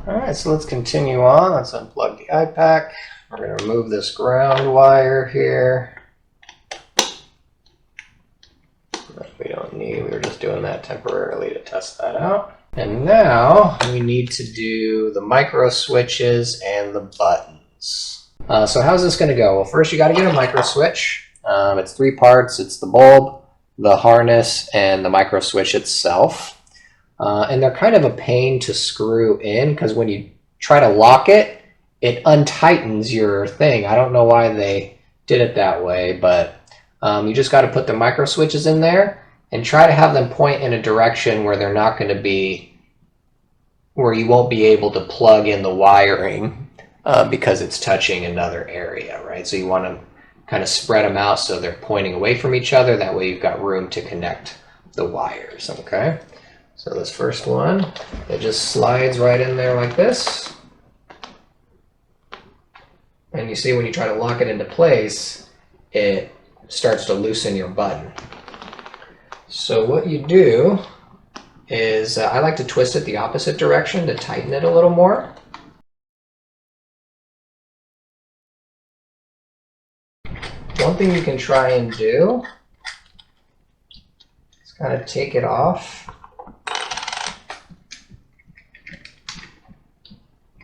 Alright, so let's continue on. Let's unplug the I-PAC. We're going to remove this ground wire here. That we don't need. We were just doing that temporarily to test that out. And now we need to do the micro switches and the buttons. So how's this going to go? Well, first you got to get a micro switch. It's 3 parts. It's the bulb, the harness, and the micro switch itself. And they're kind of a pain to screw in because when you try to lock it, it untightens your thing. I don't know why they did it that way, but you just got to put the micro switches in there and try to have them point in a direction where they're not going to be, where you won't be able to plug in the wiring because it's touching another area, right? So you want to kind of spread them out so they're pointing away from each other. That way you've got room to connect the wires, okay? So this first one, it just slides right in there like this. And you see when you try to lock it into place, it starts to loosen your button. So what you do is, I like to twist it the opposite direction to tighten it a little more. One thing you can try and do is kind of take it off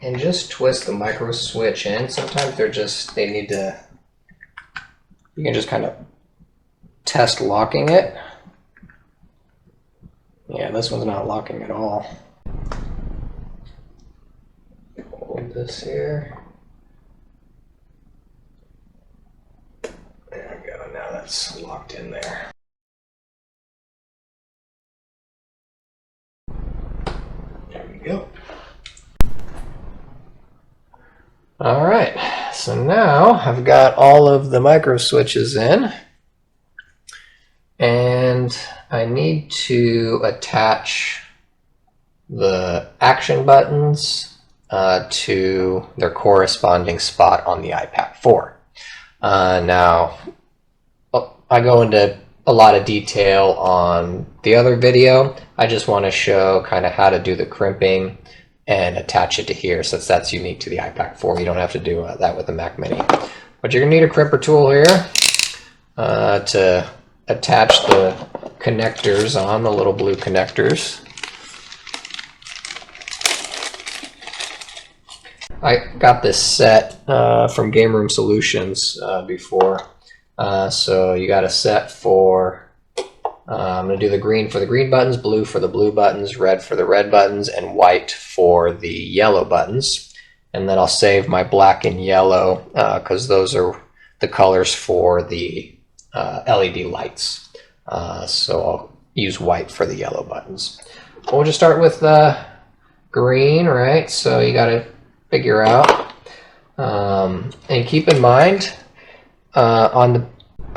and just twist the micro switch in. Sometimes they need to, you can just kind of test locking it. Yeah, this one's not locking at all. Hold this here. There we go, now that's locked in there. There we go. All right, so now I've got all of the micro switches in, and I need to attach the action buttons to their corresponding spot on the I-PAC4. Now, I go into a lot of detail on the other video. I just want to show kind of how to do the crimping and attach it to here, since that's unique to the I-PAC4. You don't have to do that with the Mac Mini. But you're going to need a crimper tool here to attach the connectors on, the little blue connectors. I got this set from Game Room Solutions before. So you got a set for, I'm going to do the green for the green buttons, blue for the blue buttons, red for the red buttons, and white for the yellow buttons. And then I'll save my black and yellow because those are the colors for the LED lights. So I'll use white for the yellow buttons. We'll just start with green, right? So you got to figure out. And keep in mind, on the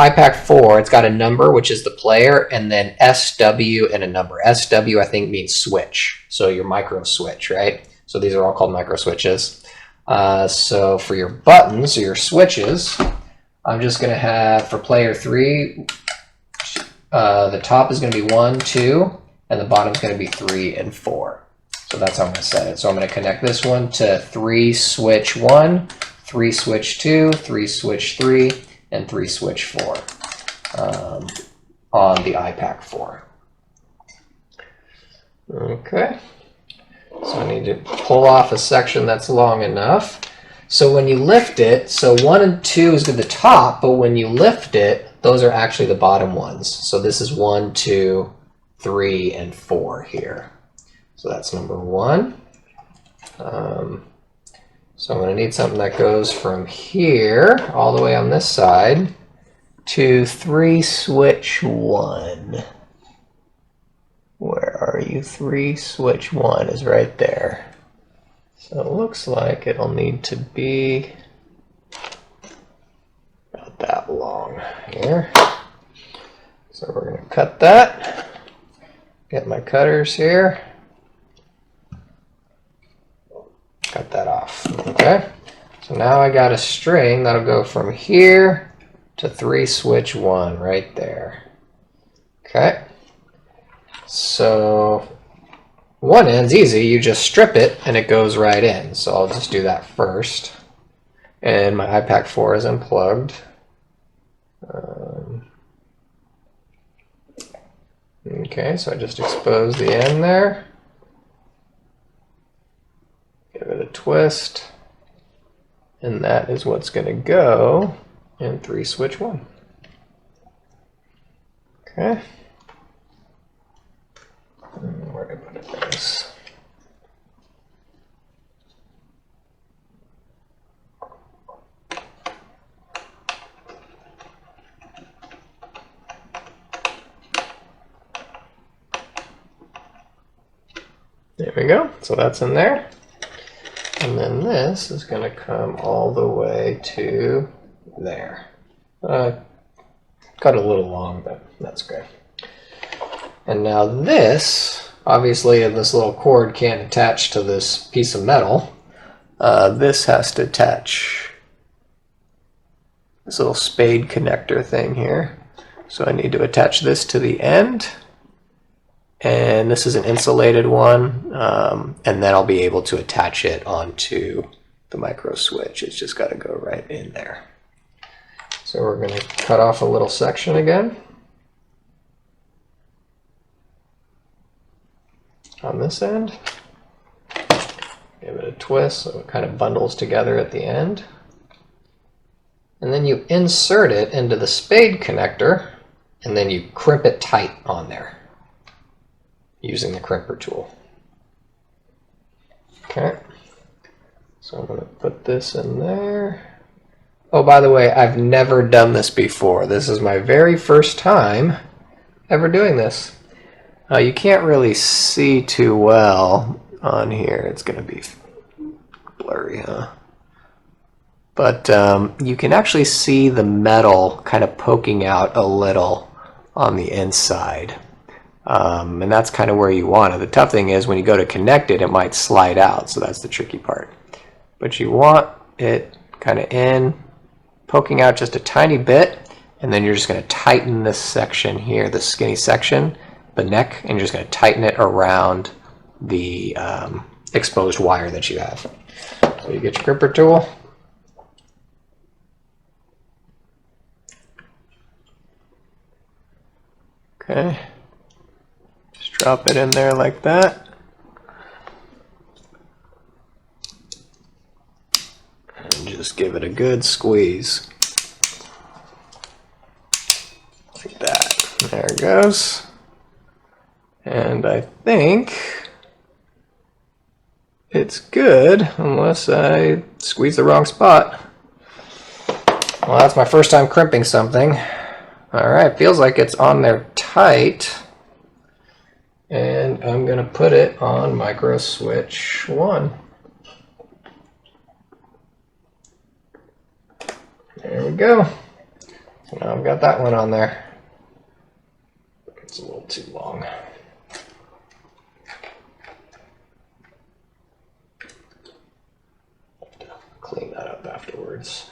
I-PAC4, it's got a number, which is the player, and then SW and a number. SW, I think, means switch. So your micro switch, right? So these are all called micro switches. So for your buttons, or your switches, I'm just going to have, for player 3, the top is going to be 1, 2, and the bottom is going to be 3 and 4. So that's how I'm going to set it. So I'm going to connect this one to 3 switch 1, 3 switch 2, 3 switch 3, and 3 switch 4 on the I-PAC4. Okay, so I need to pull off a section that's long enough. So when you lift it, so 1 and 2 is to the top, but when you lift it, those are actually the bottom ones. So this is 1, 2, 3, and 4 here. So that's number 1. So I'm going to need something that goes from here all the way on this side to 3 switch 1. Where are you? 3 switch 1 is right there. So it looks like it'll need to be about that long here. So we're going to cut that. Get my cutters here. Cut that off. Okay, so now I got a string that'll go from here to 3 switch 1 right there. Okay, so one end's easy, you just strip it and it goes right in. So I'll just do that first. And my I-PAC4 is unplugged. Okay, so I just expose the end there. Give it a twist. And that is what's going to go in 3 switch 1. Okay. Where did I put it? There it is. There we go. So that's in there. And then this is going to come all the way to there. Cut a little long, but that's good. And now this, obviously this little cord can't attach to this piece of metal. This has to attach this little spade connector thing here. So I need to attach this to the end. And this is an insulated one. And then I'll be able to attach it onto the micro switch. It's just got to go right in there. So we're going to cut off a little section again on this end. Give it a twist so it kind of bundles together at the end. And then you insert it into the spade connector and then you crimp it tight on there using the crimper tool. Okay, so I'm going to put this in there. Oh, by the way, I've never done this before. This is my very first time ever doing this. You can't really see too well on here. It's going to be blurry, huh? But you can actually see the metal kind of poking out a little on the inside. And that's kind of where you want it. The tough thing is when you go to connect it, it might slide out. So that's the tricky part. But you want it kind of in, poking out just a tiny bit, and then you're just going to tighten this section here, the skinny section, the neck, and you're just going to tighten it around the exposed wire that you have. So you get your crimper tool. Okay. Just drop it in there like that. And just give it a good squeeze. Like that. There it goes. And I think it's good unless I squeeze the wrong spot. Well, that's my first time crimping something. Alright, feels like it's on there tight. And I'm going to put it on micro switch 1. There we go. So now I've got that one on there. It's a little too long. Have to clean that up afterwards.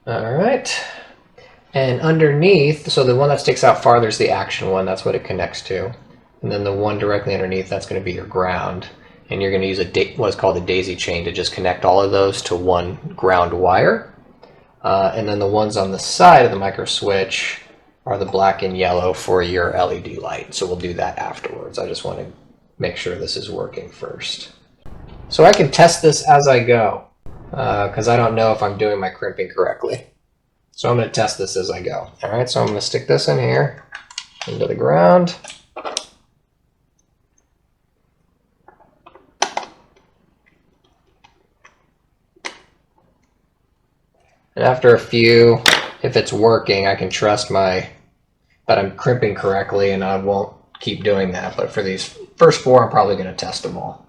All right. And underneath, so the one that sticks out farther is the action one. That's what it connects to. And then the one directly underneath, that's going to be your ground. And you're going to use what's called a daisy chain to just connect all of those to one ground wire. And then the ones on the side of the micro switch are the black and yellow for your LED light. So we'll do that afterwards. I just want to make sure this is working first. So I can test this as I go because I don't know if I'm doing my crimping correctly. So I'm going to test this as I go. All right, so I'm going to stick this in here into the ground. And after a few, if it's working, I can trust that I'm crimping correctly and I won't keep doing that. But for these first 4, I'm probably going to test them all.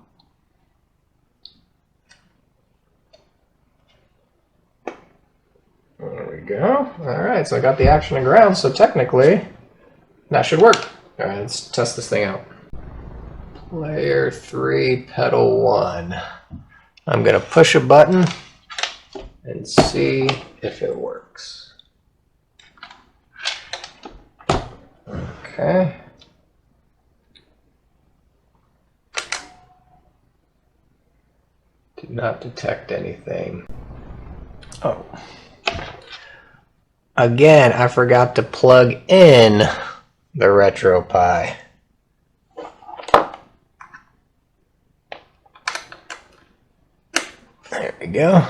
There we go. All right, so I got the action and ground, so technically that should work. All right, let's test this thing out. Player 3, pedal 1. I'm going to push a button and see if it works. Okay. Did not detect anything. Oh. Again, I forgot to plug in the RetroPie. There we go.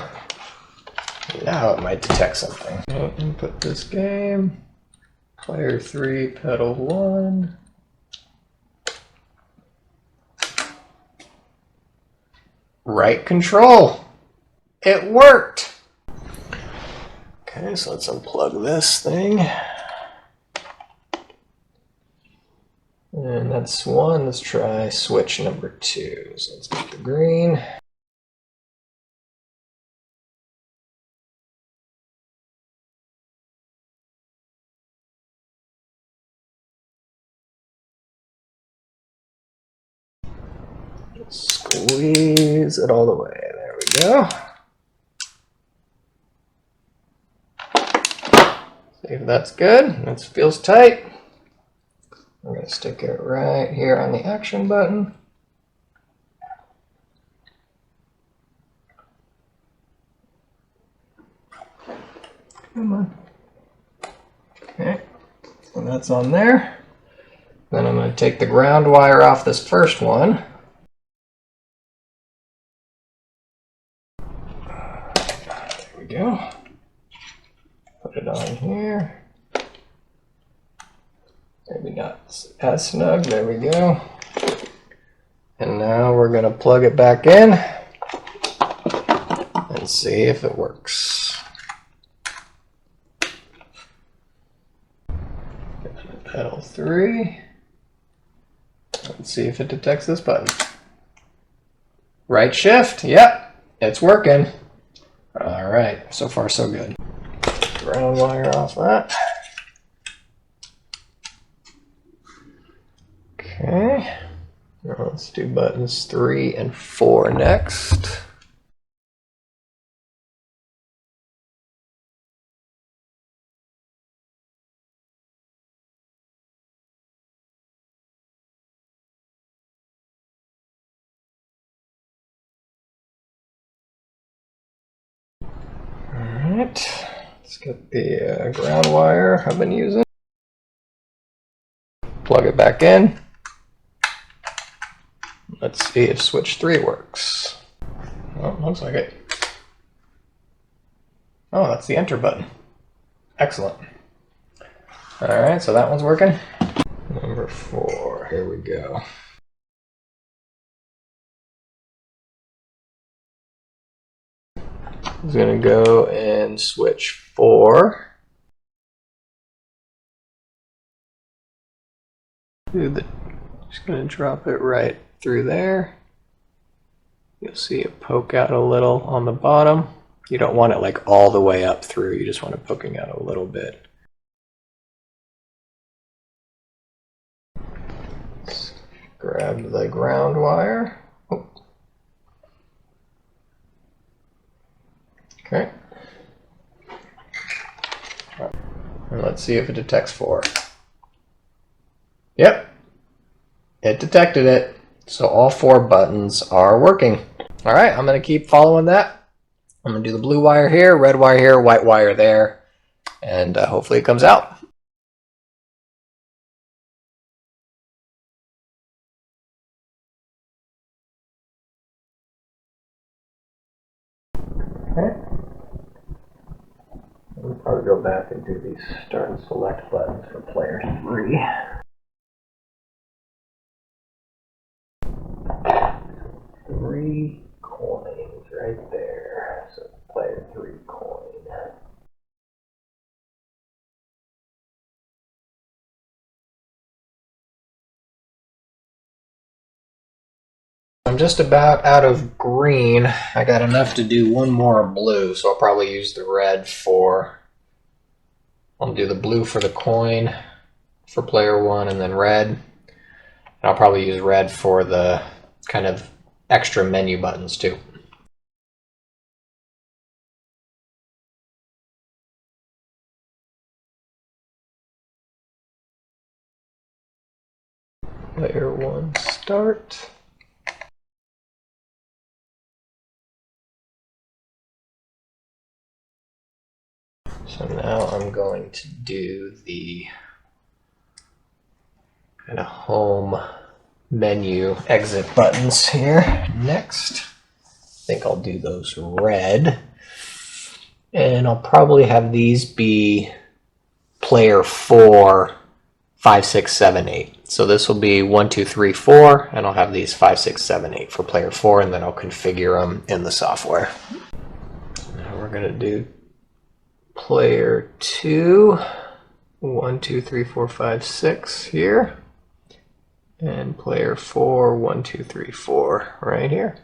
Now it might detect something. So input this game. Player 3, pedal 1. Right control. It worked. Okay, so let's unplug this thing. And that's one. Let's try switch number 2. So let's get the green. Squeeze it all the way. There we go. See if that's good. That feels tight. I'm going to stick it right here on the action button. Come on. Okay, so that's on there. Then I'm going to take the ground wire off this first one. There we go. Put it on here. Maybe not as snug. There we go. And now we're going to plug it back in and see if it works. Pedal 3. Let's see if it detects this button. Right shift. Yep, it's working. All right, so far so good. Ground wire off that. Okay, now let's do buttons 3 and 4 next. Alright, let's get the ground wire I've been using. Plug it back in. Let's see if switch 3 works. Oh, looks like it. Oh, that's the enter button. Excellent. Alright, so that one's working. Number 4, here we go. I'm going to go and switch 4. Just going to drop it right through there. You'll see it poke out a little on the bottom. You don't want it like all the way up through, you just want it poking out a little bit. Let's grab the ground wire. Oh. Okay. And let's see if it detects 4. Yep, it detected it. So all 4 buttons are working. All right, I'm going to keep following that. I'm going to do the blue wire here, red wire here, white wire there, and hopefully it comes out. Okay. We'll probably go back and do these start and select buttons for player 3. 3 coins right there. So player 3 coin. I'm just about out of green. I got enough to do one more blue, so I'll probably use the red for... I'll do the blue for the coin for player 1 and then red. And I'll probably use red for the kind of extra menu buttons too. Player 1 start. So now I'm going to do the kind of home menu exit buttons here next. I think I'll do those red. And I'll probably have these be player 4, 5, 6, 7, 8. So this will be 1, 2, 3, 4, and I'll have these 5, 6, 7, 8 for player 4, and then I'll configure them in the software. Now we're going to do player 2, 1, 2, 3, 4, 5, 6 here, and player 4, 1, 2, 3, 4 right here.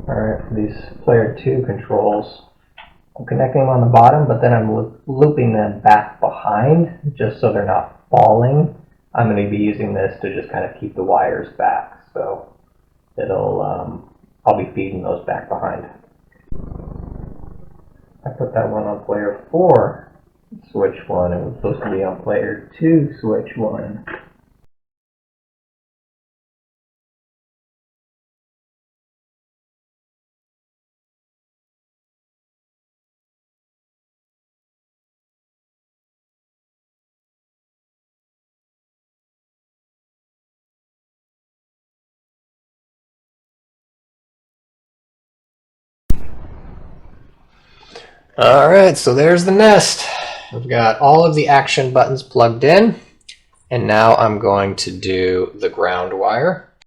All right, for these player 2 controls, I'm connecting them on the bottom, but then I'm looping them back behind just so they're not falling. I'm going to be using this to just kind of keep the wires back, so I'll be feeding those back behind. I put that one on player 4, switch 1. It was supposed to be on player 2, switch 1. Alright, so there's the nest. I've got all of the action buttons plugged in, and now I'm going to do the ground wire.